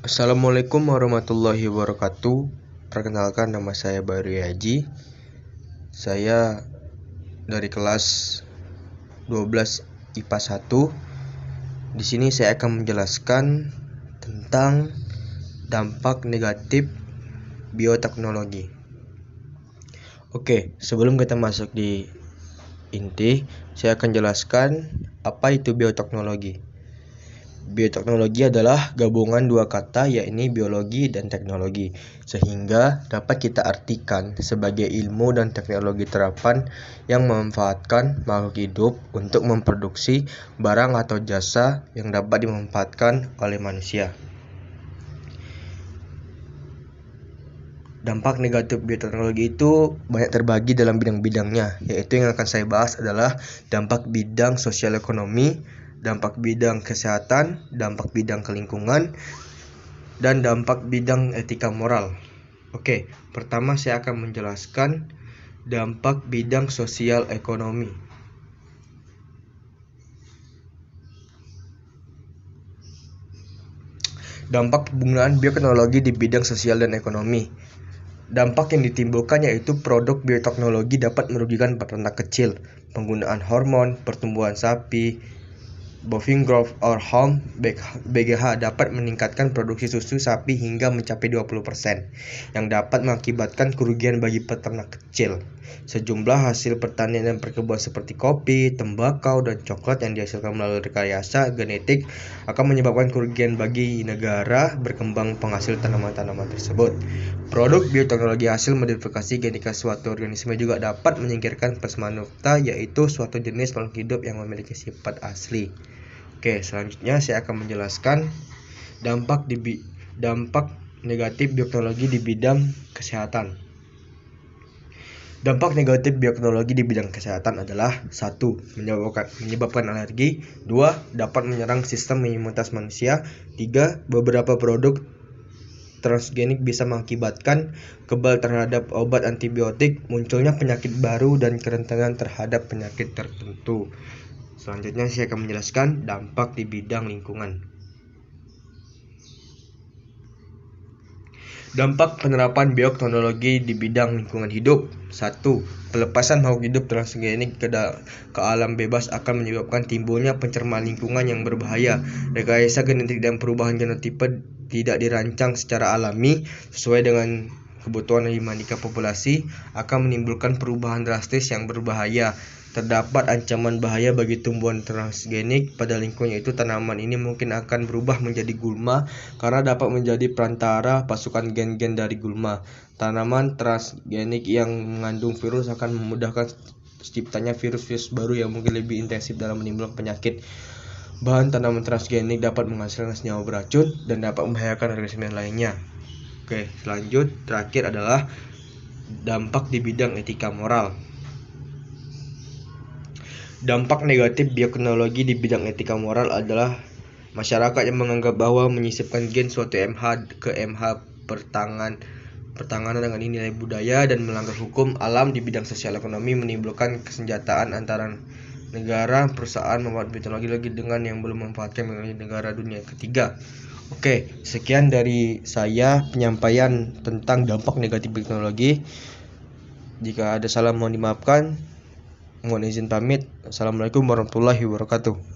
Assalamualaikum warahmatullahi wabarakatuh. Perkenalkan, nama saya Baru Haji. Saya dari kelas 12 IPA 1. Di sini saya akan menjelaskan tentang dampak negatif bioteknologi. Oke, sebelum kita masuk di inti, saya akan jelaskan apa itu bioteknologi. Bioteknologi adalah gabungan dua kata, yakni biologi dan teknologi, sehingga dapat kita artikan sebagai ilmu dan teknologi terapan yang memanfaatkan makhluk hidup untuk memproduksi barang atau jasa yang dapat dimanfaatkan oleh manusia. Dampak negatif bioteknologi itu banyak terbagi dalam bidang-bidangnya, yaitu yang akan saya bahas adalah dampak bidang sosial ekonomi, dampak bidang kesehatan, dampak bidang kelingkungan, dan dampak bidang etika moral. Oke, pertama saya akan menjelaskan dampak bidang sosial ekonomi. Dampak penggunaan bioteknologi di bidang sosial dan ekonomi. Dampak yang ditimbulkan yaitu produk bioteknologi dapat merugikan peternak kecil. Penggunaan hormon, pertumbuhan sapi, bovine growth hormone (BGH) dapat meningkatkan produksi susu sapi hingga mencapai 20%, yang dapat mengakibatkan kerugian bagi peternak kecil. Sejumlah hasil pertanian dan perkebunan seperti kopi, tembakau, dan coklat yang dihasilkan melalui rekayasa genetik akan menyebabkan kerugian bagi negara berkembang penghasil tanaman-tanaman tersebut. Produk bioteknologi hasil modifikasi genetika suatu organisme juga dapat menyingkirkan Plasmodium, yaitu suatu jenis makhluk hidup yang memiliki sifat asli. Oke, selanjutnya saya akan menjelaskan dampak negatif bioteknologi di bidang kesehatan. Dampak negatif bioteknologi di bidang kesehatan adalah 1. Menyebabkan alergi. 2. Dapat menyerang sistem imunitas manusia. 3. Beberapa produk transgenik bisa mengakibatkan kebal terhadap obat antibiotik, munculnya penyakit baru, dan kerentanan terhadap penyakit tertentu. Selanjutnya saya akan menjelaskan dampak di bidang lingkungan. Dampak penerapan bioteknologi di bidang lingkungan hidup. 1. Pelepasan makhluk hidup transgenik ke alam bebas akan menyebabkan timbulnya pencemaran lingkungan yang berbahaya. Rekayasa genetik dan perubahan genotipe tidak dirancang secara alami sesuai dengan kebutuhan dinamika populasi akan menimbulkan perubahan drastis yang berbahaya. Terdapat ancaman bahaya bagi tumbuhan transgenik pada lingkungan, yaitu tanaman ini mungkin akan berubah menjadi gulma karena dapat menjadi perantara pasukan gen-gen dari gulma. Tanaman transgenik yang mengandung virus akan memudahkan terciptanya virus-virus baru yang mungkin lebih intensif dalam menimbulkan penyakit. Bahan tanaman transgenik dapat menghasilkan senyawa beracun dan dapat membahayakan organisme lainnya. Oke, terakhir adalah dampak di bidang etika moral. Dampak negatif bioteknologi di bidang etika moral adalah masyarakat yang menganggap bahwa menyisipkan gen suatu MH ke MH pertengahan dengan nilai budaya dan melanggar hukum alam di bidang sosial ekonomi menimbulkan kesenjataan antara negara, perusahaan membuat bioteknologi dengan yang belum memanfaatkan negara dunia ketiga. Oke, sekian dari saya penyampaian tentang dampak negatif teknologi. Jika ada salah mohon dimaafkan. Mohon izin pamit. Assalamualaikum warahmatullahi wabarakatuh.